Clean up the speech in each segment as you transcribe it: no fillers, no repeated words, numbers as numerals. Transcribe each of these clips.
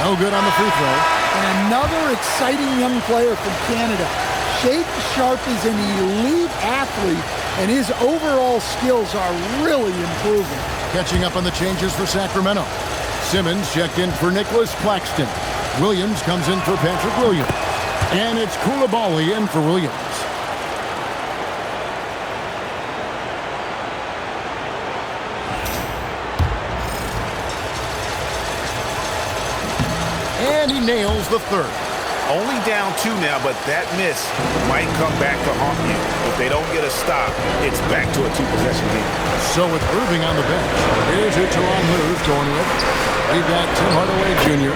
No good on the free throw. And another exciting young player from Canada. Shaedon Sharpe is an elite athlete, and his overall skills are really improving. Catching up on the changes for Sacramento. Simmons checked in for Nicholas Claxton. Williams comes in for Patrick Williams. And it's Coulibaly in for Williams. And he nails the third. Only down 2 now, but that miss might come back to haunt you. If they don't get a stop, it's back to a 2-possession game. So with Irving on the bench, here's who Tyronn Lue's going with. We've got Tim Hardaway Jr.,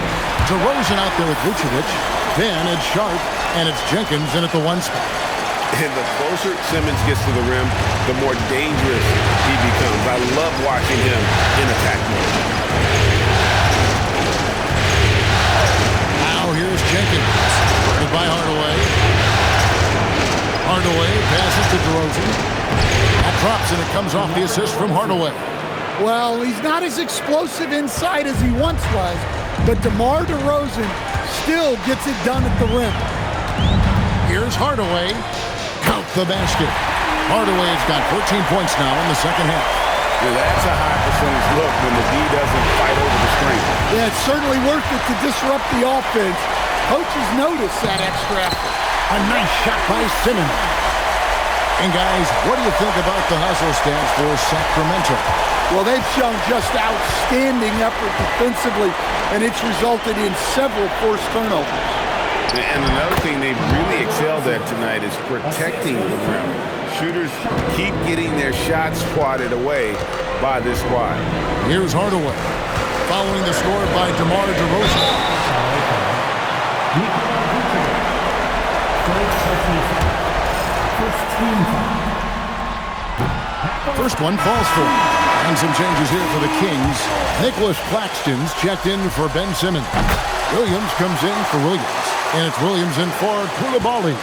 DeRozan out there with Vucevic, then it's Sharpe, and it's Jenkins in at the 1 spot. And the closer Simmons gets to the rim, the more dangerous he becomes. I love watching him in attack mode. Here's Jenkins. Goodbye, Hardaway. Hardaway passes to DeRozan. That drops, and it comes off the assist from Hardaway. Well, he's not as explosive inside as he once was, but DeMar DeRozan still gets it done at the rim. Here's Hardaway. Count the basket. Hardaway's got 14 points now in the second half. Yeah, that's a high percentage look when the D doesn't fight over the screen. Yeah, it's certainly worth it to disrupt the offense. Coaches notice that extra effort. A nice shot by Simmons. And guys, what do you think about the hustle stats for Sacramento? Well, they've shown just outstanding effort defensively, and it's resulted in several forced turnovers. And another thing they've really excelled at tonight is protecting the rim. Shooters keep getting their shots swatted away by this squad. Here's Hardaway, following the score by DeMar DeRozan. First one falls for him. And some changes here for the Kings. Nicholas Claxton's checked in for Ben Simmons. Williams comes in for Williams. And it's Williams in for Coulibaly.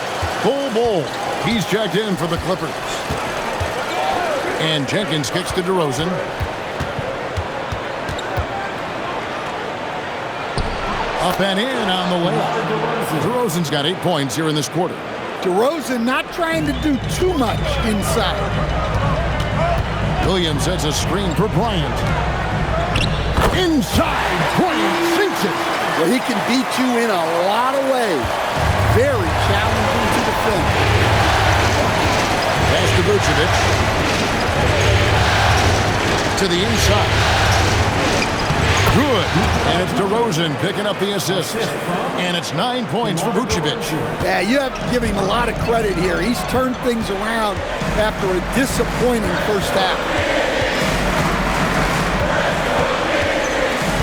Bol. He's checked in for the Clippers. And Jenkins kicks to DeRozan. Up and in on the layup. DeRozan's got 8 points here in this quarter. DeRozan not trying to do too much inside. Williams sets a screen for Bryant. Inside, Bryant sinks it. Well, he can beat you in a lot of ways. Very challenging to defend. Pass to Vucevic. To the inside. Good. And it's DeRozan picking up the assist. And it's 9 points for Vucevic. Yeah, you have to give him a lot of credit here. He's turned things around after a disappointing first half.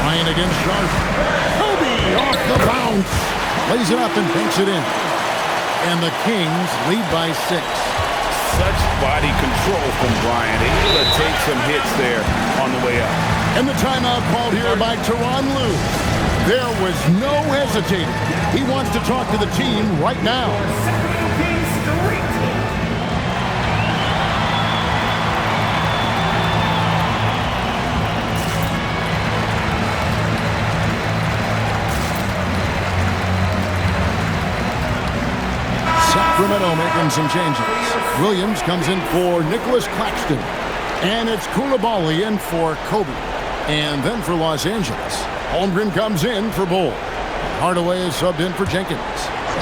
Bryant against Sharpe. Kobe off the bounce. Lays it up and banks it in. And the Kings lead by 6. Such body control from Bryant. Able to take some hits there on the way up. And the timeout called here by Tyronn Lue. There was no hesitating. He wants to talk to the team right now. Sacramento making some changes. Williams comes in for Nicholas Claxton. And it's Coulibaly in for Kobe. And then for Los Angeles, Holmgren comes in for Bol. Hardaway is subbed in for Jenkins.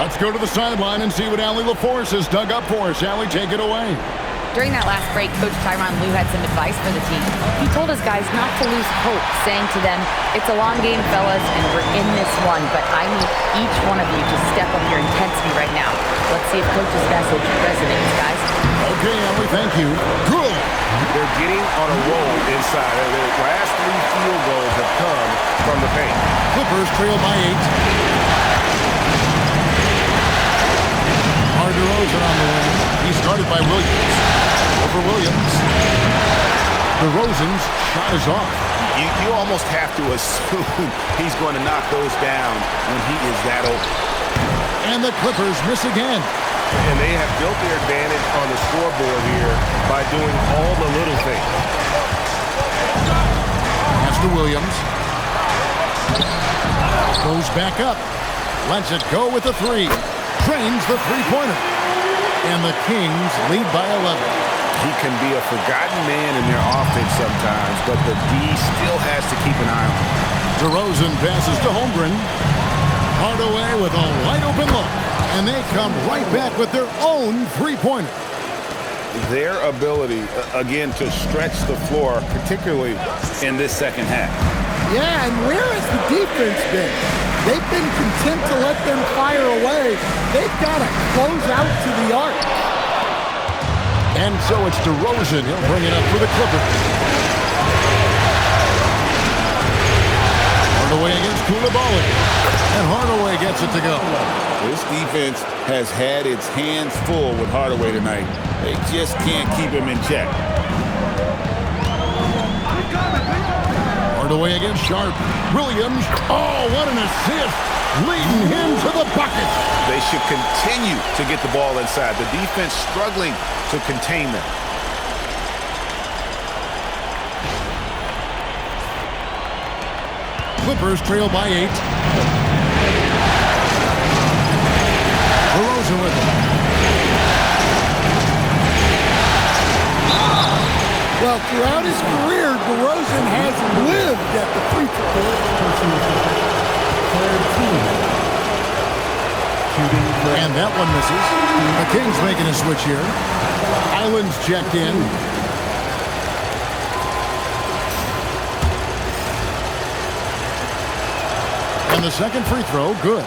Let's go to the sideline and see what Allie LaForce has dug up for us. Allie, take it away. During that last break, Coach Tyronn Lue had some advice for the team. He told his guys not to lose hope, saying to them, "It's a long game, fellas, and we're in this one, but I need each one of you to step up your intensity right now." Let's see if Coach's message resonates, guys. Okay, Allie, thank you. Good. They're getting on a roll inside. Their last 3 field goals have come from the paint. Clippers trail by 8. DeRozan on the wing. He's guarded by Williams. Over Williams. DeRozan's shot is off. You almost have to assume he's going to knock those down when he is that open. And the Clippers miss again. And they have built their advantage on the scoreboard here by doing all the little things. Pass to Williams. Goes back up. Lets it go with the three. Drains the three-pointer. And the Kings lead by 11. He can be a forgotten man in their offense sometimes, but the D still has to keep an eye on him. DeRozan passes to Holmgren. Hardaway with a wide-open look. And they come right back with their own three-pointer. Their ability, again, to stretch the floor, particularly in this second half. Yeah, and where has the defense been? They've been content to let them fire away. They've got to close out to the arc. And so it's DeRozan. He'll bring it up for the Clippers. Hardaway against Coulibaly. And Hardaway gets it to go. This defense has had its hands full with Hardaway tonight. They just can't keep him in check. Hardaway against Sharp. Williams. Oh, what an assist. Leading him to the bucket. They should continue to get the ball inside. The defense struggling to contain them. Clippers trail by 8. DeRozan with it. Well, throughout his career, DeRozan has lived at the free throw. And that one misses. The Kings making a switch here. Island's checked in. And the second free throw, good.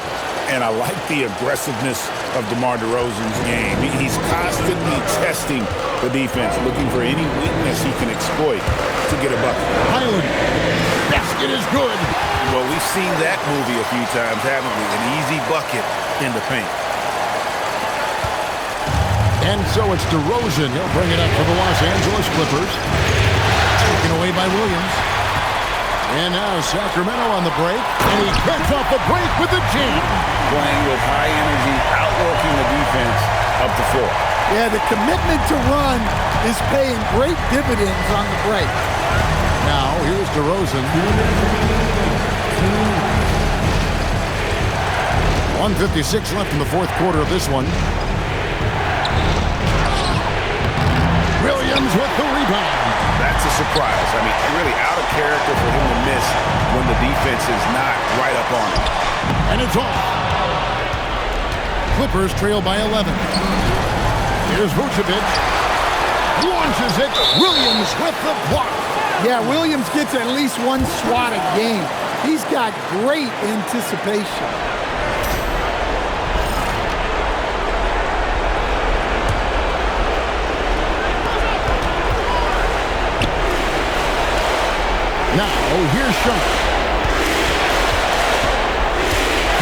And I like the aggressiveness of DeMar DeRozan's game. He's constantly testing the defense, looking for any weakness he can exploit to get a bucket. Island. Basket is good. Well, we've seen that movie a few times, haven't we? An easy bucket in the paint. And so it's DeRozan. He'll bring it up for the Los Angeles Clippers. Taken away by Williams. And now Sacramento on the break. And he gets off the break with the jam. Playing with high energy, outworking the defense up the floor. Yeah, the commitment to run is paying great dividends on the break. Now, here's DeRozan. 1:56 left in the fourth quarter of this one. Williams with the rebound. That's a surprise. I mean, really out of character for him to miss when the defense is not right up on him. And it's off. Clippers trail by 11. Here's Vucevic. Launches it. Williams with the block. Yeah, Williams gets at least one swat a game. He's got great anticipation. Now, here's Sharp.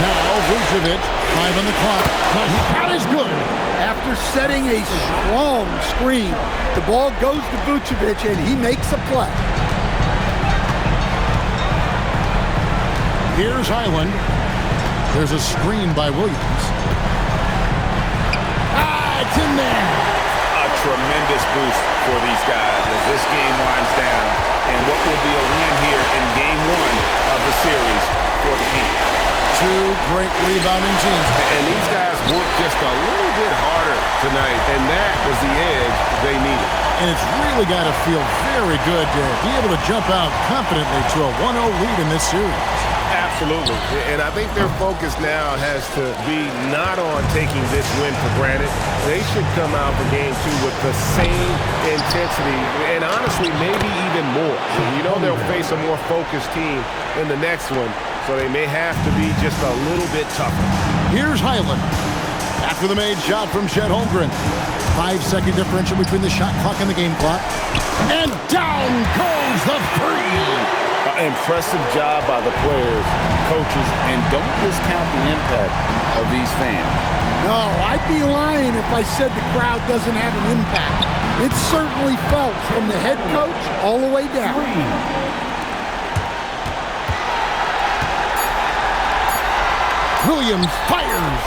Now, Vucevic, 5 on the clock. But he got his good. After setting a strong screen, the ball goes to Vucevic, and he makes a play. Here's Highland. There's a screen by Williams. It's in there. A tremendous boost for these guys as this game winds down. And what will be a win here in game one of the series for the Heat. Two great rebounding teams. And these guys worked just a little bit harder tonight, and that was the edge they needed. And it's really got to feel very good to be able to jump out confidently to a 1-0 lead in this series. Absolutely. And I think their focus now has to be not on taking this win for granted. They should come out for game two with the same intensity and honestly maybe even more. You know they'll face a more focused team in the next one, so they may have to be just a little bit tougher. Here's Highland. After the made shot from Chet Holmgren. 5-second differential between the shot clock and the game clock. And down goes the three. Impressive job by the players, coaches, and don't discount the impact of these fans. No, I'd be lying if I said the crowd doesn't have an impact. It's certainly felt from the head coach all the way down. Williams fires.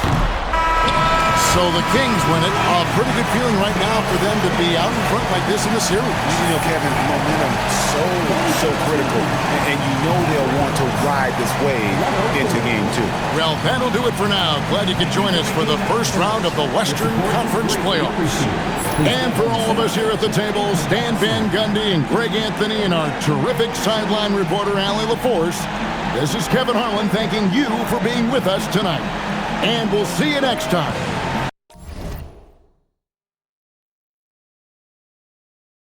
So the Kings win it. A pretty good feeling right now for them to be out in front like this in the series. You know, Kevin, momentum so critical. And you know they'll want to ride this wave into game 2. Well, that'll do it for now. Glad you could join us for the first round of the Western Conference Playoffs. And for all of us here at the table, Stan Van Gundy and Greg Anthony and our terrific sideline reporter, Allie LaForce, this is Kevin Harlan thanking you for being with us tonight. And we'll see you next time